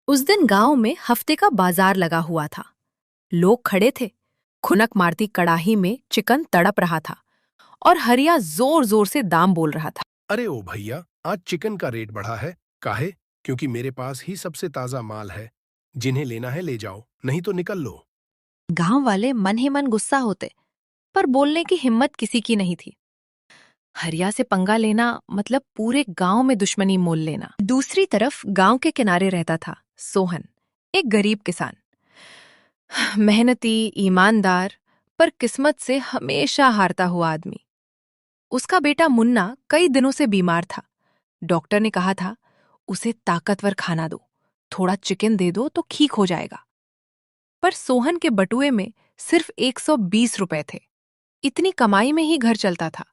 उस दिन गांव में हफ्ते का बाजार लगा हुआ था। लोग खड़े थे। खुनक मारती कड़ाही में चिकन तड़प रहा था और हरिया जोर जोर से दाम बोल रहा था। अरे ओ भैया, आज चिकन का रेट बढ़ा है। काहे? क्योंकि मेरे पास ही सबसे ताजा माल है। जिन्हें लेना है ले जाओ, नहीं तो निकल लो। गांव वाले मन ही मन गुस्सा होते, पर बोलने की हिम्मत किसी की नहीं थी। हरिया से पंगा लेना मतलब पूरे गांव में दुश्मनी मोल लेना। दूसरी तरफ गांव के किनारे रहता था सोहन, एक गरीब किसान। मेहनती, ईमानदार, पर किस्मत से हमेशा हारता हुआ आदमी। उसका बेटा मुन्ना कई दिनों से बीमार था। डॉक्टर ने कहा था, उसे ताकतवर खाना दो, थोड़ा चिकन दे दो तो ठीक हो जाएगा। पर सोहन के बटुए में सिर्फ 120 रुपए थे। इतनी कमाई में ही घर चलता था।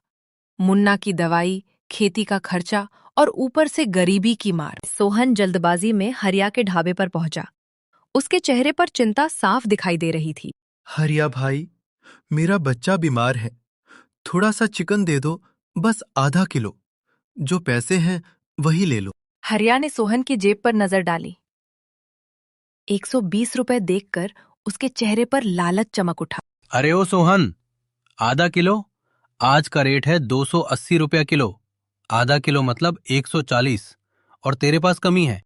मुन्ना की दवाई, खेती का खर्चा और ऊपर से गरीबी की मार। सोहन जल्दबाजी में हरिया के ढाबे पर पहुंचा। उसके चेहरे पर चिंता साफ दिखाई दे रही थी। हरिया भाई, मेरा बच्चा बीमार है। थोड़ा सा चिकन दे दो, बस आधा किलो। जो पैसे हैं वही ले लो। हरिया ने सोहन की जेब पर नजर डाली। 120 रुपए देखकर उसके चेहरे पर लालच चमक उठा। अरे ओ सोहन, आधा किलो? आज का रेट है 280 रुपया किलो। आधा किलो मतलब 140। और तेरे पास कमी है।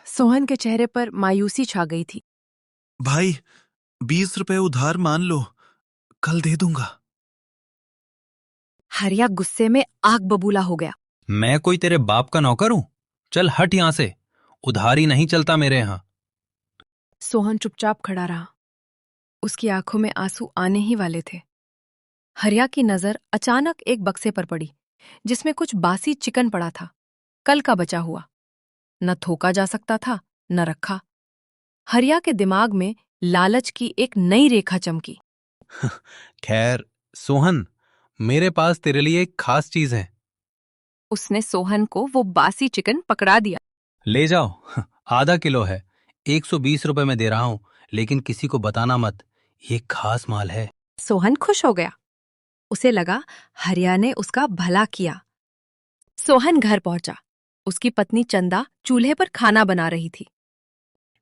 सोहन के चेहरे पर मायूसी छा गई थी। भाई, 20 रुपए उधार मान लो, कल दे दूंगा। हरिया गुस्से में आग बबूला हो गया। मैं कोई तेरे बाप का नौकर हूं? चल हट यहां से। उधारी नहीं चलता मेरे यहां। सोहन चुपचाप खड़ा रहा। उसकी आंखों में आंसू आने ही वाले थे। हरिया की नजर अचानक एक बक्से पर पड़ी, जिसमें कुछ बासी चिकन पड़ा था, कल का बचा हुआ। न थोका जा सकता था, न रखा। हरिया के दिमाग में लालच की एक नई रेखा चमकी। खैर सोहन, मेरे पास तेरे लिए एक खास चीज है। उसने सोहन को वो बासी चिकन पकड़ा दिया। ले जाओ। आधा किलो है, 120 रुपए में दे रहा हूं, लेकिन किसी को बताना मत। ये खास माल है। सोहन खुश हो गया। उसे लगा हरिया ने उसका भला किया। सोहन घर पहुंचा। उसकी पत्नी चंदा चूल्हे पर खाना बना रही थी।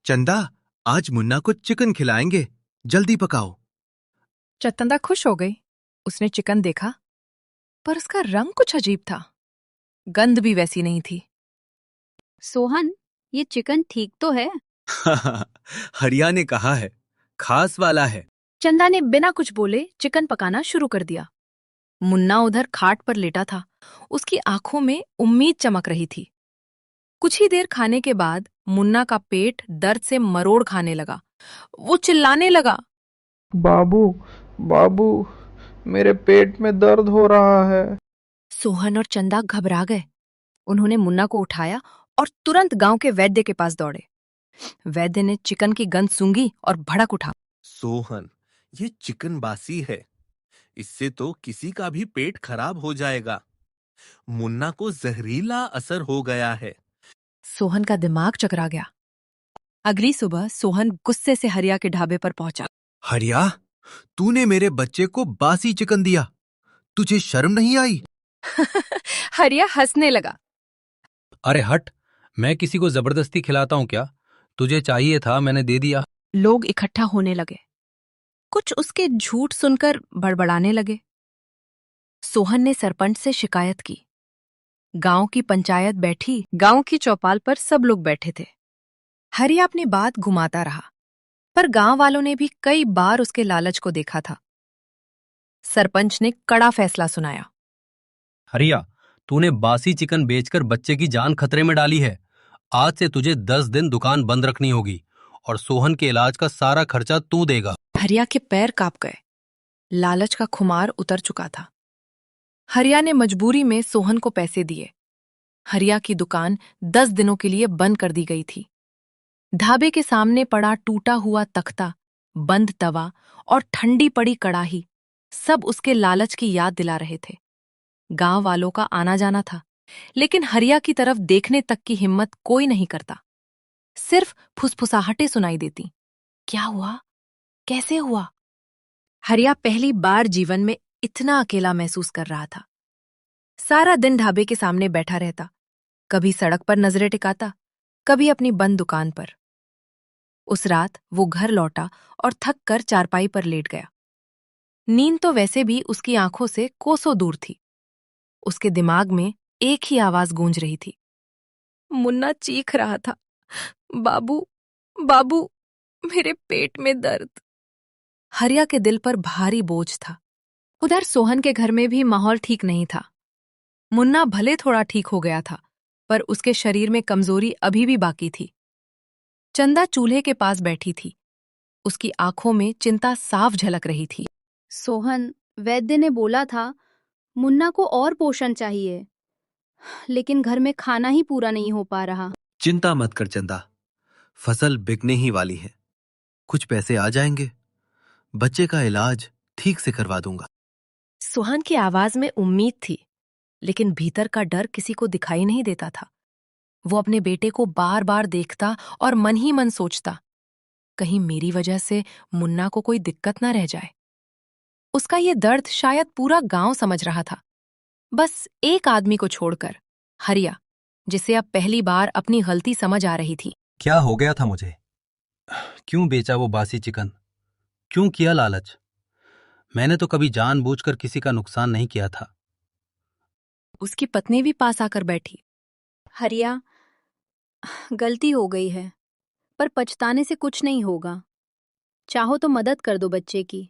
चंदा, आज मुन्ना को चिकन खिलाएंगे, जल्दी पकाओ। चंदा खुश हो गई। उसने चिकन देखा, पर उसका रंग कुछ अजीब था। गंध भी वैसी नहीं थी। सोहन, ये चिकन ठीक तो है? हरिया ने कहा है, खास वाला है। चंदा ने बिना कुछ बोले चिकन पकाना शुरू कर दिया। मुन्ना उधर खाट पर लेटा था। उसकी आंखों में उम्मीद चमक रही थी। कुछ ही देर खाने के बाद मुन्ना का पेट दर्द से मरोड़ खाने लगा। वो चिल्लाने लगा। बाबू, बाबू, मेरे पेट में दर्द हो रहा है। सोहन और चंदा घबरा गए। उन्होंने मुन्ना को उठाया और तुरंत गांव के वैद्य के पास दौड़े। वैद्य ने चिकन की गंध सूंघी और भड़क उठा। सोहन, ये चिकन बासी है। इससे तो किसी का भी पेट खराब हो जाएगा। मुन्ना को जहरीला असर हो गया है। सोहन का दिमाग चकरा गया। अगली सुबह सोहन गुस्से से हरिया के ढाबे पर पहुंचा। हरिया, तूने मेरे बच्चे को बासी चिकन दिया। तुझे शर्म नहीं आई? हरिया हंसने लगा। अरे हट, मैं किसी को जबरदस्ती खिलाता हूं क्या? तुझे चाहिए था, मैंने दे दिया। लोग इकट्ठा होने लगे। कुछ उसके झूठ सुनकर बड़बड़ाने लगे। सोहन ने सरपंच से शिकायत की। गांव की पंचायत बैठी। गांव की चौपाल पर सब लोग बैठे थे। हरिया अपनी बात घुमाता रहा, पर गांव वालों ने भी कई बार उसके लालच को देखा था। सरपंच ने कड़ा फैसला सुनाया। हरिया, तूने बासी चिकन बेचकर बच्चे की जान खतरे में डाली है। आज से तुझे 10 दिन दुकान बंद रखनी होगी और सोहन के इलाज का सारा खर्चा तू देगा। हरिया के पैर कांप गए। लालच का खुमार उतर चुका था। हरिया ने मजबूरी में सोहन को पैसे दिए। हरिया की दुकान 10 दिनों के लिए बंद कर दी गई थी। ढाबे के सामने पड़ा टूटा हुआ तख्ता, बंद तवा और ठंडी पड़ी कड़ाही सब उसके लालच की याद दिला रहे थे। गांव वालों का आना जाना था, लेकिन हरिया की तरफ देखने तक की हिम्मत कोई नहीं करता। सिर्फ फुसफुसाहटें सुनाई देती। क्या हुआ? कैसे हुआ? हरिया पहली बार जीवन में इतना अकेला महसूस कर रहा था। सारा दिन ढाबे के सामने बैठा रहता, कभी सड़क पर नजरें टिकाता, कभी अपनी बंद दुकान पर। उस रात वो घर लौटा और थक कर चारपाई पर लेट गया। नींद तो वैसे भी उसकी आंखों से कोसों दूर थी। उसके दिमाग में एक ही आवाज गूंज रही थी। मुन्ना चीख रहा था, बाबू, बाबू, मेरे पेट में दर्द। हरिया के दिल पर भारी बोझ था। उधर सोहन के घर में भी माहौल ठीक नहीं था। मुन्ना भले थोड़ा ठीक हो गया था, पर उसके शरीर में कमजोरी अभी भी बाकी थी। चंदा चूल्हे के पास बैठी थी। उसकी आंखों में चिंता साफ झलक रही थी। सोहन, वैद्य ने बोला था मुन्ना को और पोषण चाहिए, लेकिन घर में खाना ही पूरा नहीं हो पा रहा। चिंता मत कर चंदा, फसल बिकने ही वाली है। कुछ पैसे आ जाएंगे, बच्चे का इलाज ठीक से करवा दूंगा। सोहन की आवाज में उम्मीद थी, लेकिन भीतर का डर किसी को दिखाई नहीं देता था। वो अपने बेटे को बार बार देखता और मन ही मन सोचता, कहीं मेरी वजह से मुन्ना को कोई दिक्कत न रह जाए। उसका ये दर्द शायद पूरा गांव समझ रहा था, बस एक आदमी को छोड़कर, हरिया, जिसे अब पहली बार अपनी गलती समझ आ रही थी। क्या हो गया था मुझे? क्यों बेचा वो बासी चिकन? क्यों किया लालच? मैंने तो कभी जानबूझकर किसी का नुकसान नहीं किया था। उसकी पत्नी भी पास आकर बैठी। हरिया, गलती हो गई है, पर पछताने से कुछ नहीं होगा। चाहो तो मदद कर दो बच्चे की,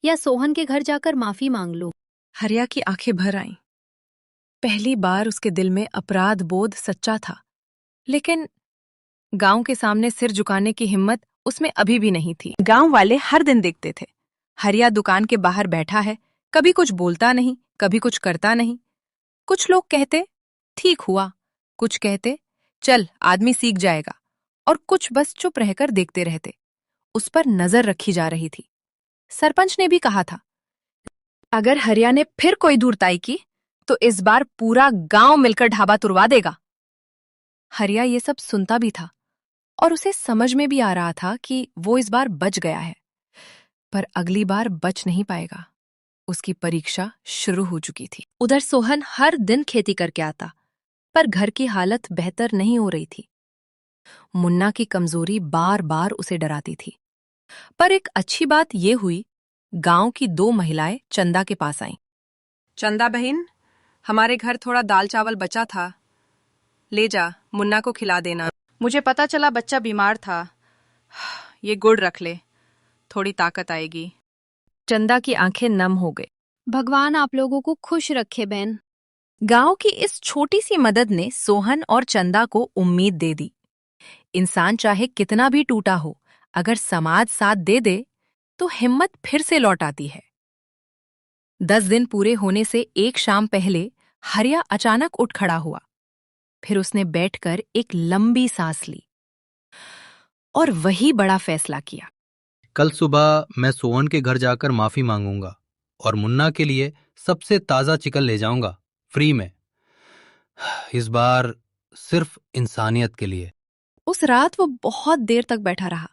या सोहन के घर जाकर माफी मांग लो। हरिया की आंखें भर आईं। पहली बार उसके दिल में अपराध बोध सच्चा था, लेकिन गांव के सामने सिर झुकाने की हिम्मत उसमें अभी भी नहीं थी। गांव वाले हर दिन देखते थे, हरिया दुकान के बाहर बैठा है, कभी कुछ बोलता नहीं, कभी कुछ करता नहीं। कुछ लोग कहते ठीक हुआ, कुछ कहते चल आदमी सीख जाएगा, और कुछ बस चुप रहकर देखते रहते। उस पर नजर रखी जा रही थी। सरपंच ने भी कहा था, अगर हरिया ने फिर कोई धूर्ताई की तो इस बार पूरा गांव मिलकर ढाबा तुड़वा देगा। हरिया ये सब सुनता भी था और उसे समझ में भी आ रहा था कि वो इस बार बच गया है, पर अगली बार बच नहीं पाएगा। उसकी परीक्षा शुरू हो चुकी थी। उधर सोहन हर दिन खेती करके आता, पर घर की हालत बेहतर नहीं हो रही थी। मुन्ना की कमजोरी बार बार उसे डराती थी। पर एक अच्छी बात ये हुई, गांव की 2 महिलाएं चंदा के पास आईं। चंदा बहन, हमारे घर थोड़ा दाल चावल बचा था, ले जा, मुन्ना को खिला देना। मुझे पता चला बच्चा बीमार था। ये गुड़ रख ले, थोड़ी ताकत आएगी। चंदा की आंखें नम हो गई। भगवान आप लोगों को खुश रखे बहन। गांव की इस छोटी सी मदद ने सोहन और चंदा को उम्मीद दे दी। इंसान चाहे कितना भी टूटा हो, अगर समाज साथ दे दे तो हिम्मत फिर से लौट आती है। 10 दिन पूरे होने से एक शाम पहले हरिया अचानक उठ खड़ा हुआ। फिर उसने बैठकर एक लंबी सांस ली और वही बड़ा फैसला किया। कल सुबह मैं सोहन के घर जाकर माफी मांगूंगा और मुन्ना के लिए सबसे ताजा चिकन ले जाऊंगा, फ्री में। इस बार सिर्फ इंसानियत के लिए। उस रात वो बहुत देर तक बैठा रहा,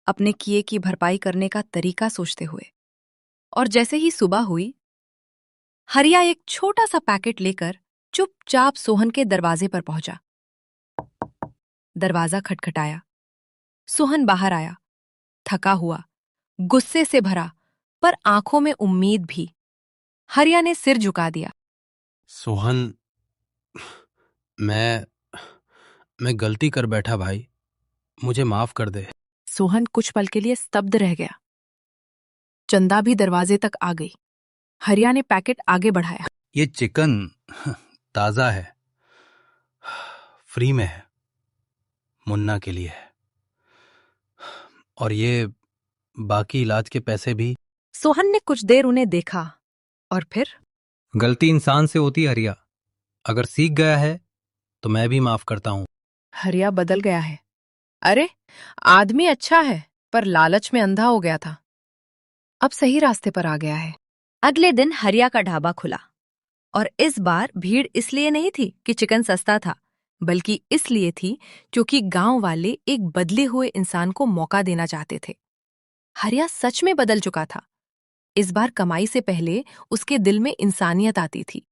अपने किए की भरपाई करने का तरीका सोचते हुए। और जैसे ही सुबह हुई, हरिया एक छोटा सा पैकेट लेकर चुपचाप सोहन के दरवाजे पर पहुंचा। दरवाजा खटखटाया। सोहन बाहर आया, थका हुआ, गुस्से से भरा, पर आंखों में उम्मीद भी। हरिया ने सिर झुका दिया। सोहन, मैं गलती कर बैठा भाई, मुझे माफ कर दे। सोहन कुछ पल के लिए स्तब्ध रह गया। चंदा भी दरवाजे तक आ गई। हरिया ने पैकेट आगे बढ़ाया। ये चिकन ताजा है, फ्री में है, मुन्ना के लिए है, और ये बाकी इलाज के पैसे भी। सोहन ने कुछ देर उन्हें देखा और फिर, गलती इंसान से होती है हरिया, अगर सीख गया है तो मैं भी माफ करता हूं। हरिया बदल गया है। अरे, आदमी अच्छा है, पर लालच में अंधा हो गया था। अब सही रास्ते पर आ गया है। अगले दिन हरिया का ढाबा खुला, और इस बार भीड़ इसलिए नहीं थी कि चिकन सस्ता था, बल्कि इसलिए थी क्योंकि गांव वाले एक बदले हुए इंसान को मौका देना चाहते थे। हरिया सच में बदल चुका था। इस बार कमाई से पहले उसके दिल में इंसानियत आती थी।